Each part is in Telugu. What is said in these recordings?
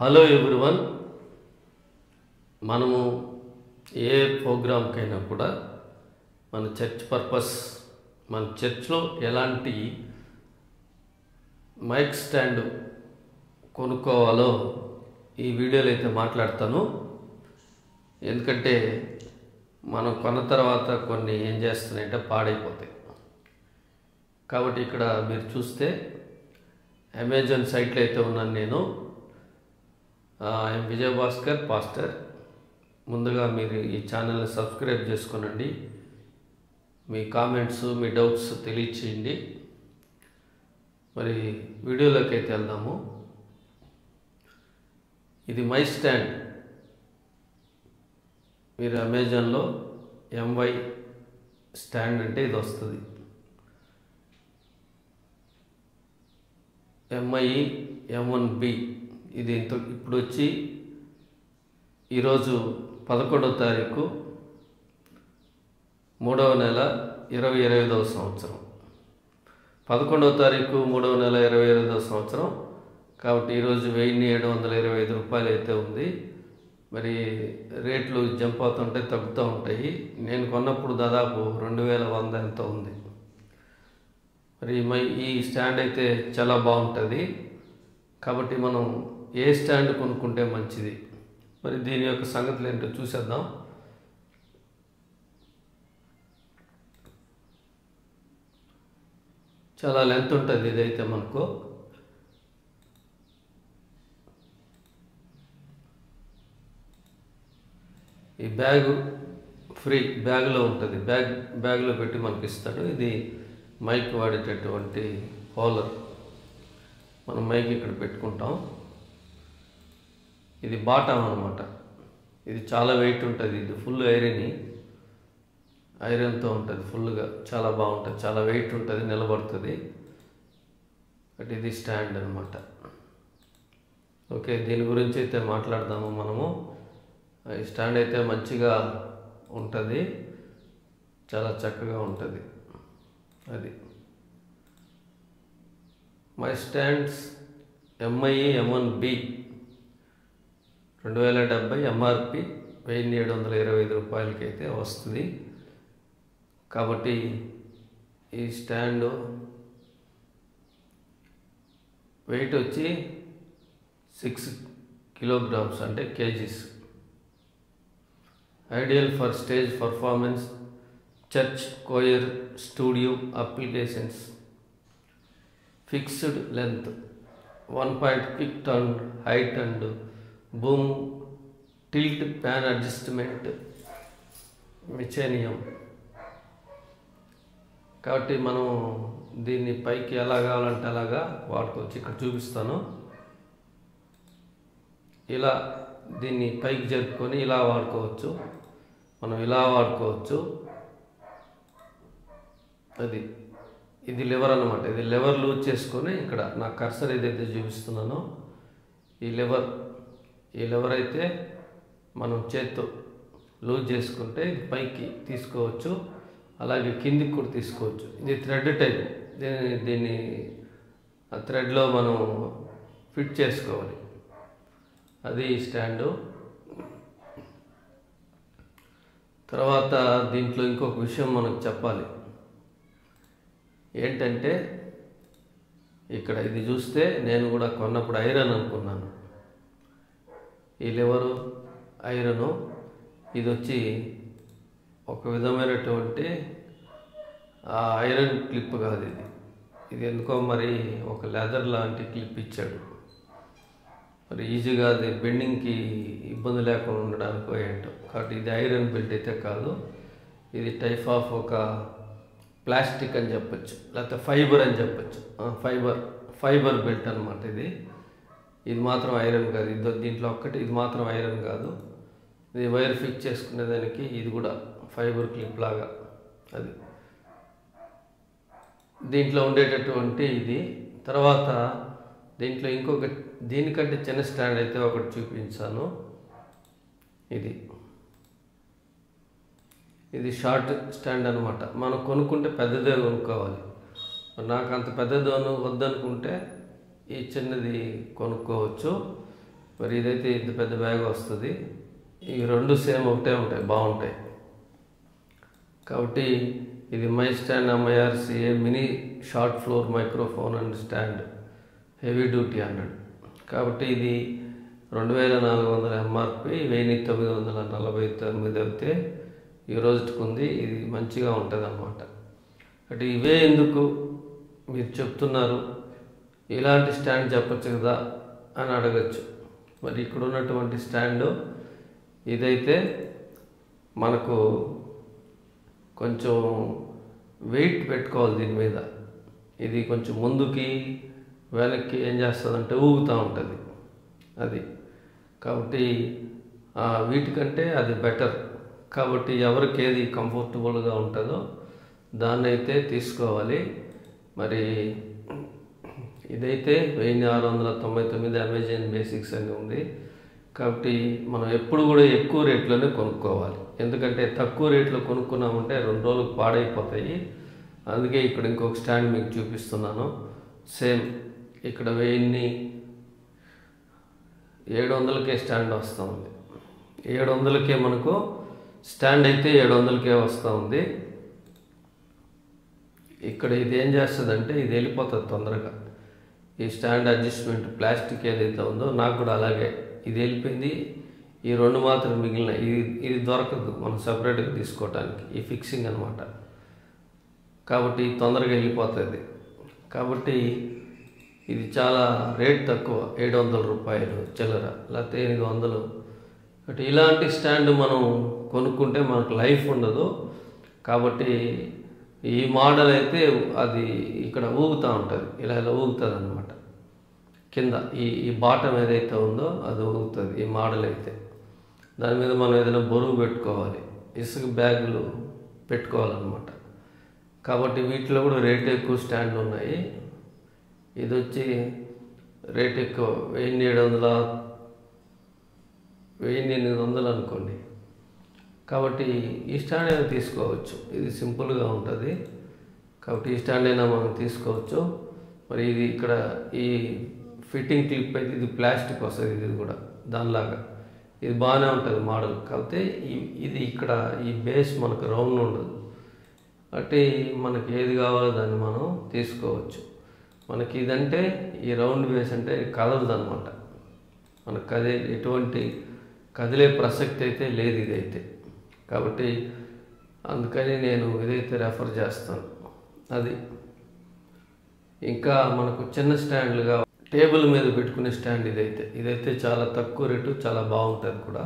హలో ఎవ్రీవన్, మనము ఏ ప్రోగ్రామ్కైనా కూడా మన చర్చ్ పర్పస్, మన చర్చ్లో ఎలాంటి మైక్ స్టాండ్ కొనుక్కోవాలో ఈ వీడియోలో అయితే మాట్లాడతాను. ఎందుకంటే మనం కొన్న తర్వాత కొన్ని ఏం చేస్తున్నాయంటే పాడైపోతాయి. కాబట్టి ఇక్కడ మీరు చూస్తే అమెజాన్ సైట్లో అయితే ఉన్నాను నేను. I'm Vijay Bhaskar pastor. ముందుగా మీరు ఈ ఛానల్ని సబ్స్క్రైబ్ చేసుకోనండి. మీ కామెంట్స్, మీ డౌట్స్ తెలియచేయండి. మరి వీడియోలోకి అయితే వెళ్దాము. ఇది మై స్టాండ్. మీరు అమెజాన్లో ఎంవై స్టాండ్ అంటే ఇది వస్తుంది. ఎంఐ M1B ఇది ఇప్పుడు వచ్చి ఈరోజు 11వ తారీఖు 3వ నెల 2025వ సంవత్సరం. 11వ తారీఖు 3వ నెల 2025వ సంవత్సరం. కాబట్టి ఈరోజు 1725 రూపాయలు అయితే ఉంది. మరి రేట్లు జంప్ అవుతుంటాయి, తగ్గుతూ ఉంటాయి. నేను కొన్నప్పుడు దాదాపు 2100 ఎంత ఉంది. మరి ఈ స్టాండ్ అయితే చాలా బాగుంటుంది. కాబట్టి మనం ఏ స్టాండ్ కొనుక్కుంటే మంచిది, మరి దీని యొక్క సంగతులు ఏంటో చూసేద్దాం. చాలా లెంత్ ఉంటుంది ఇదైతే. మనకు ఈ బ్యాగు ఫ్రీ, బ్యాగ్లో ఉంటుంది. బ్యాగ్లో పెట్టి మనకి ఇస్తాడు. ఇది మైక్ వాడేటటువంటి హోల్డర్. మనం మైక్ ఇక్కడ పెట్టుకుంటాం. ఇది బాటమ్ అన్నమాట. ఇది చాలా వెయిట్ ఉంటుంది. ఇది ఫుల్ ఐరన్తో ఉంటుంది. ఫుల్గా చాలా బాగుంటుంది. చాలా వెయిట్ ఉంటుంది, నిలబడుతుంది. బట్ ఇది స్టాండ్ అన్నమాట. ఓకే, దీని గురించి అయితే మాట్లాడదాము మనము. ఈ స్టాండ్ అయితే మంచిగా ఉంటుంది, చాలా చక్కగా ఉంటుంది. అది my stands MI M1B 2070 MRP 1725 రూపాయలకి అయితే వస్తుంది. కాబట్టి ఈ స్టాండ్ వెయిట్ వచ్చి 6 కిలోగ్రామ్స్, అంటే KGs. Ideal for stage performance, church, choir, studio applications. Fixed length 1.5 ton height and boom, tilt, pan adjustment, mechanism. కాబట్టి మనం దీన్ని పైకి ఎలా కావాలంటే అలాగా వాడుకోవచ్చు. ఇక్కడ చూపిస్తాను. ఇలా దీన్ని పైకి జరుపుకొని ఇలా వాడుకోవచ్చు. మనం ఇలా వాడుకోవచ్చు. ఇది లివర్ అన్నమాట. ఇది లివర్ లూజ్ చేసుకొని, ఇక్కడ నా కర్సర్ ఏదైతే చూపిస్తున్నానో ఈ లివర్ అయితే మనం చేత్తో లూజ్ చేసుకుంటే ఇది పైకి తీసుకోవచ్చు, అలాగే కిందికి కూడా తీసుకోవచ్చు. ఇది థ్రెడ్ టైప్. దీన్ని ఆ థ్రెడ్లో మనం ఫిట్ చేసుకోవాలి. అది స్టాండు. తర్వాత దీంట్లో ఇంకొక విషయం మనకు చెప్పాలి. ఏంటంటే ఇక్కడ ఇది చూస్తే నేను కూడా కొన్నప్పుడు ఐరన్ అనుకున్నాను. ఈ లివరు ఐరను. ఇది వచ్చి ఒక విధమైనటువంటి ఐరన్ క్లిప్ కాదు. ఇది ఎందుకో మరి ఒక లెదర్ లాంటి క్లిప్ ఇచ్చాడు. మరి ఈజీగా అది బెండింగ్కి ఇబ్బంది లేకుండా ఉండడానికో ఏంటో. కాబట్టి ఇది ఐరన్ బెల్ట్ అయితే కాదు. ఇది టైప్ ఆఫ్ ఒక ప్లాస్టిక్ అని చెప్పచ్చు, లేకపోతే ఫైబర్ అని చెప్పచ్చు. ఫైబర్ బెల్ట్ అనమాట ఇది. ఇది మాత్రం ఐరన్ కాదు. దీంట్లో ఒక్కటి ఇది మాత్రం ఐరన్ కాదు. ఇది వైర్ ఫిక్స్ చేసుకునేదానికి ఇది కూడా ఫైబర్ క్లిప్ లాగా. అది దీంట్లో ఉండేటటువంటి ఇది. తర్వాత దీంట్లో ఇంకొక దీనికంటే చిన్న స్టాండ్ అయితే ఒకటి చూపించాను. ఇది షార్ట్ స్టాండ్ అనమాట. మనం కొనుక్కుంటే పెద్దదే కొనుక్కోవాలి. నాకు అంత పెద్దది వద్దనుకుంటే ఈ చిన్నది కొనుక్కోవచ్చు. మరి ఇదైతే ఇంత పెద్ద బ్యాగ్ వస్తుంది. ఈ రెండు సేమ్ ఒకటే ఉంటాయి, బాగుంటాయి. కాబట్టి ఇది my stand MIRCA mini short floor microphone and stand heavy duty అన్నాడు. కాబట్టి ఇది 2400 MRP, 1949 అయితే ఈ రోజుకి ఉంది. ఇది మంచిగా ఉంటుంది అన్నమాట. అంటే ఇవే ఎందుకు మీరు చెప్తున్నారు, ఇలాంటి స్టాండ్ చెప్పచ్చు కదా అని అడగచ్చు. మరి ఇక్కడ ఉన్నటువంటి స్టాండు ఇదైతే మనకు కొంచెం వెయిట్ పెట్టుకోవాలి దీని మీద. ఇది కొంచెం ముందుకి వెనక్కి ఏం చేస్తుందంటే ఊగుతూ ఉంటుంది అది. కాబట్టి వీటికంటే అది బెటర్. కాబట్టి ఎవరికి ఏది కంఫర్టబుల్గా ఉంటుందో దాన్ని అయితే తీసుకోవాలి. మరి ఇదైతే 1699 అమెజాన్ బేసిక్స్ అని ఉంది. కాబట్టి మనం ఎప్పుడు కూడా ఎక్కువ రేట్లోనే కొనుక్కోవాలి. ఎందుకంటే తక్కువ రేట్లో కొనుక్కున్నామంటే 2 రోజులకు పాడైపోతాయి. అందుకే ఇక్కడ ఇంకొక స్టాండ్ మీకు చూపిస్తున్నాను. సేమ్ ఇక్కడ 1700కే స్టాండ్ వస్తూ ఉంది. 700కే మనకు స్టాండ్ అయితే 700కే వస్తూ ఉంది. ఇక్కడ ఇది ఏం చేస్తుందంటే ఇది వెళ్ళిపోతుంది తొందరగా. ఈ స్టాండ్ అడ్జస్ట్మెంట్ ప్లాస్టిక్ ఏదైతే ఉందో నాకు కూడా అలాగే ఇది వెళ్ళిపోయింది. ఈ 2 మాత్రం మిగిలిన ఇది దొరకదు మనం సపరేట్గా తీసుకోవటానికి, ఈ ఫిక్సింగ్ అనమాట. కాబట్టి తొందరగా వెళ్ళిపోతుంది. కాబట్టి ఇది చాలా రేట్ తక్కువ, 700 రూపాయలు చిల్లర, లేకపోతే 800. కాబట్టి ఇలాంటి స్టాండ్ మనం కొనుక్కుంటే మనకు లైఫ్ ఉండదు. కాబట్టి ఈ మోడల్ అయితే అది ఇక్కడ ఊగుతూ ఉంటుంది, ఇలా ఊగుతుంది అనమాట. కింద ఈ బాటం ఏదైతే ఉందో అది ఊగుతుంది ఈ మోడల్ అయితే. దాని మీద మనం ఏదైనా బరువు పెట్టుకోవాలి, ఇసుక బ్యాగులు పెట్టుకోవాలన్నమాట. కాబట్టి వీటిలో కూడా రేట్ ఎక్కువ స్టాండ్లు ఉన్నాయి. ఇది వచ్చి రేట్ ఎక్కువ, 1800 అనుకోండి. కాబట్టి ఈ స్టాండ్ అయినా తీసుకోవచ్చు, ఇది సింపుల్గా ఉంటుంది. కాబట్టి ఈ స్టాండ్ అయినా మనం తీసుకోవచ్చు. మరి ఇది ఇక్కడ ఈ ఫిట్టింగ్ క్లిప్ అయితే ఇది ప్లాస్టిక్ వస్తుంది, ఇది కూడా దానిలాగా ఇది బాగానే ఉంటుంది మోడల్. కాకపోతే ఇది ఇక్కడ ఈ బేస్ మనకు రౌండ్ ఉండదు. కాబట్టి మనకి ఏది కావాలో దాన్ని మనం తీసుకోవచ్చు. మనకి ఇదంటే ఈ రౌండ్ బేస్ అంటే కదలదు అనమాట. మనకు ఎటువంటి కదిలే ప్రసక్తి అయితే లేదు ఇదైతే. కాబట్టి అందుకని నేను ఇదైతే రెఫర్ చేస్తాను. అది ఇంకా మనకు చిన్న స్టాండ్లుగా టేబుల్ మీద పెట్టుకునే స్టాండ్ ఇదైతే చాలా తక్కువ రేటు, చాలా బాగుంటుంది కూడా.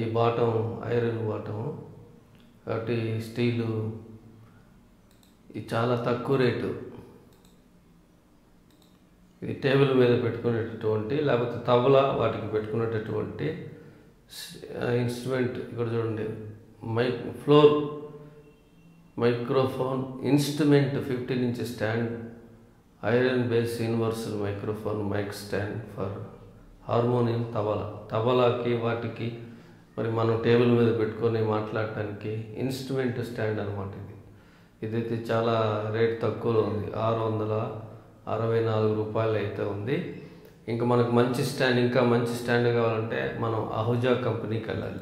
ఈ బాటం ఐరన్ బాటము, కాబట్టి స్టీలు, ఇది చాలా తక్కువ రేటు. ఇది టేబుల్ మీద పెట్టుకునేటటువంటి, లేకపోతే తబలా వాటికి పెట్టుకునేటటువంటి ఇన్స్ట్రుమెంట్. ఇక్కడ చూడండి, floor microphone instrument 15 inch stand, iron base universal microphone mike stand for harmonium, తబలాకి వాటికి మరి మనం టేబుల్ మీద పెట్టుకొని మాట్లాడటానికి ఇన్స్ట్రుమెంట్ స్టాండ్ అనమాట. ఇదైతే చాలా రేట్ తక్కువలో ఉంది, 664 రూపాయలు అయితే ఉంది. ఇంకా మనకు మంచి స్టాండ్, ఇంకా మంచి స్టాండ్ కావాలంటే మనం అహుజా కంపెనీకి వెళ్ళాలి.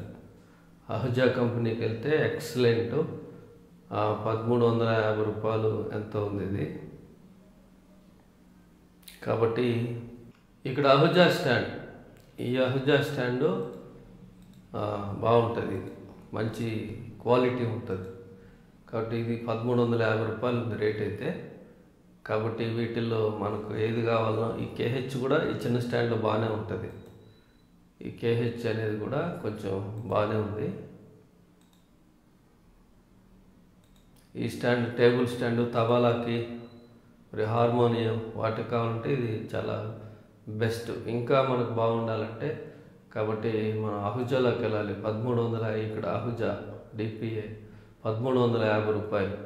అహుజా కంపెనీకి వెళ్తే ఎక్సలెంట్, 1350 రూపాయలు ఎంత ఉంది ఇది. కాబట్టి ఇక్కడ అహుజా స్టాండ్, ఈ అహుజా స్టాండు బాగుంటుంది, మంచి క్వాలిటీ ఉంటుంది. కాబట్టి ఇది 1350 రూపాయలు ఉంది రేట్ అయితే. కాబట్టి వీటిల్లో మనకు ఏది కావాలో, ఈ KH కూడా ఈ చిన్న స్టాండ్లో బాగానే ఉంటుంది. ఈ KH అనేది కూడా కొంచెం బాగానే ఉంది. ఈ స్టాండ్ టేబుల్ స్టాండ్ తబలాకి మరి హార్మోనియం వాటికి కావాలంటే ఇది చాలా బెస్ట్. ఇంకా మనకు బాగుండాలంటే కాబట్టి మనం అహుజాలోకి వెళ్ళాలి. 1300 ఇక్కడ అహుజా DPA 1350 రూపాయలు.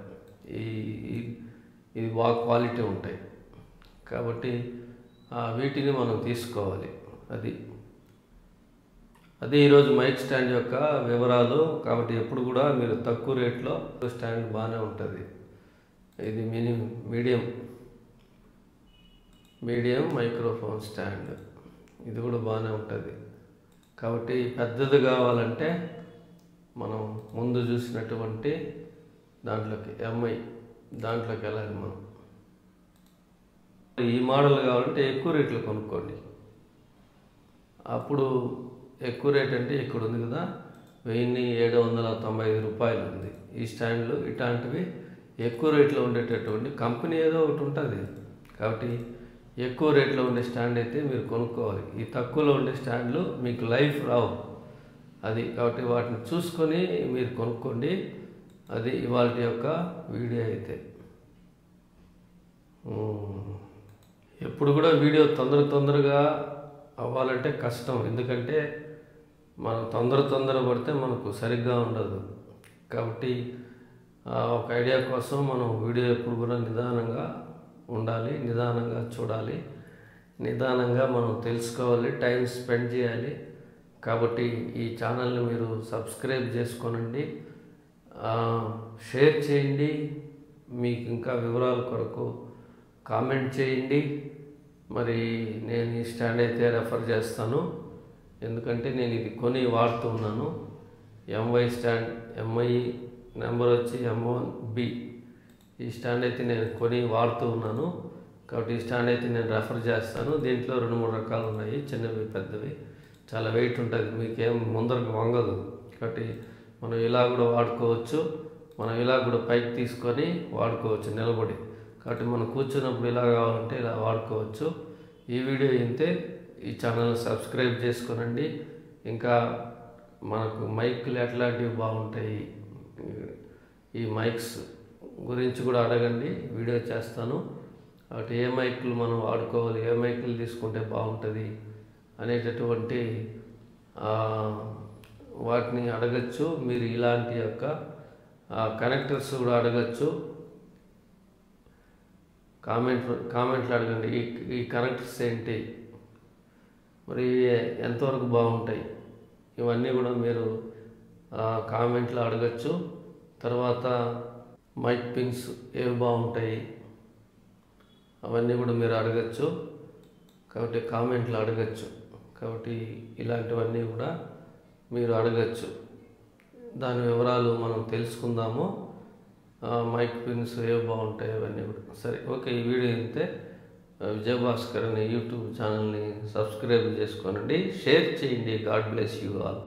ఇది బాగా క్వాలిటీ ఉంటాయి. కాబట్టి వీటిని మనం తీసుకోవాలి. అది ఈరోజు మైక్ స్టాండ్ యొక్క వివరాలు. కాబట్టి ఎప్పుడు కూడా మీరు తక్కువ రేట్లో స్టాండ్ బాగానే ఉంటుంది. ఇది మీడియం మైక్రోఫోన్ స్టాండ్. ఇది కూడా బాగానే ఉంటుంది. కాబట్టి పెద్దది కావాలంటే మనం ముందు చూసినటువంటి దాంట్లోకి దాంట్లోకి వెళ్ళాలి మనం. ఈ మోడల్ కావాలంటే ఎక్కువ రేట్లు కొనుక్కోండి. అప్పుడు ఎక్కువ రేట్ అంటే ఇక్కడ ఉంది కదా, 1795 రూపాయలు ఉంది ఈ స్టాండ్లు. ఇట్లాంటివి ఎక్కువ రేట్లో ఉండేటటువంటి కంపెనీ ఏదో ఒకటి ఉంటుంది. కాబట్టి ఎక్కువ రేట్లో ఉండే స్టాండ్ అయితే మీరు కొనుక్కోవాలి. ఈ తక్కువలో ఉండే స్టాండ్లు మీకు లైఫ్ రావు. అది కాబట్టి వాటిని చూసుకొని మీరు కొనుక్కోండి. అది ఇవాళ యొక్క వీడియో అయితే. ఎప్పుడు కూడా వీడియో తొందరగా అవ్వాలంటే కష్టం. ఎందుకంటే మనం తొందర పడితే మనకు సరిగ్గా ఉండదు. కాబట్టి ఒక ఐడియా కోసం మనం వీడియో ఎప్పుడు కూడా నిదానంగా ఉండాలి, నిదానంగా చూడాలి, నిదానంగా మనం తెలుసుకోవాలి, టైం స్పెండ్ చేయాలి. కాబట్టి ఈ ఛానల్ని మీరు సబ్స్క్రైబ్ చేసుకోనండి, షేర్ చేయండి, మీకు ఇంకా వివరాల కొరకు కామెంట్ చేయండి. మరి నేను ఈ స్టాండ్ అయితే రెఫర్ చేస్తాను, ఎందుకంటే నేను ఇది కొని వాడుతూ ఉన్నాను. MY స్టాండ్, MI నెంబర్ వచ్చి M1B. ఈ స్టాండ్ అయితే నేను కొని వాడుతూ ఉన్నాను. కాబట్టి ఈ స్టాండ్ అయితే నేను రెఫర్ చేస్తాను. దీంట్లో 2-3 రకాలు ఉన్నాయి, చిన్నవి పెద్దవి. చాలా వెయిట్ ఉంటుంది, మీకేం ముందరకు వంగదు. కాబట్టి మనం ఇలా కూడా వాడుకోవచ్చు, మనం ఇలా కూడా పైకి తీసుకొని వాడుకోవచ్చు నిలబడి. కాబట్టి మనం కూర్చున్నప్పుడు ఇలా కావాలంటే ఇలా వాడుకోవచ్చు. ఈ వీడియో అయితే ఈ ఛానల్ని సబ్స్క్రైబ్ చేసుకోనండి. ఇంకా మనకు మైకులు ఎట్లాంటివి బాగుంటాయి, ఈ మైక్స్ గురించి కూడా అడగండి, వీడియో చేస్తాను. కాబట్టి ఏ మైకులు మనం వాడుకోవాలి, ఏ మైకులు తీసుకుంటే బాగుంటుంది అనేటటువంటి వాటిని అడగచ్చు. మీరు ఇలాంటి యొక్క కనెక్టర్స్ కూడా అడగచ్చు. కామెంట్లు అడగండి. ఈ కనెక్టర్స్ ఏంటి, మరి ఎంతవరకు బాగుంటాయి, ఇవన్నీ కూడా మీరు కామెంట్లో అడగచ్చు. తర్వాత మైక్ పిన్స్ ఏవి బాగుంటాయి అవన్నీ కూడా మీరు అడగచ్చు. కాబట్టి కామెంట్లో అడగచ్చు. కాబట్టి ఇలాంటివన్నీ కూడా మీరు అడగచ్చు. దాని వివరాలు మనం తెలుసుకుందాము. మైక్ పిన్స్ ఏవి బాగుంటాయి అవన్నీ కూడా. సరే, ఓకే. ఈ వీడియో అయితే విజయభాస్కర్ అనే యూట్యూబ్ ఛానల్ని సబ్స్క్రైబ్ చేసుకోనండి, షేర్ చేయండి. God bless you all.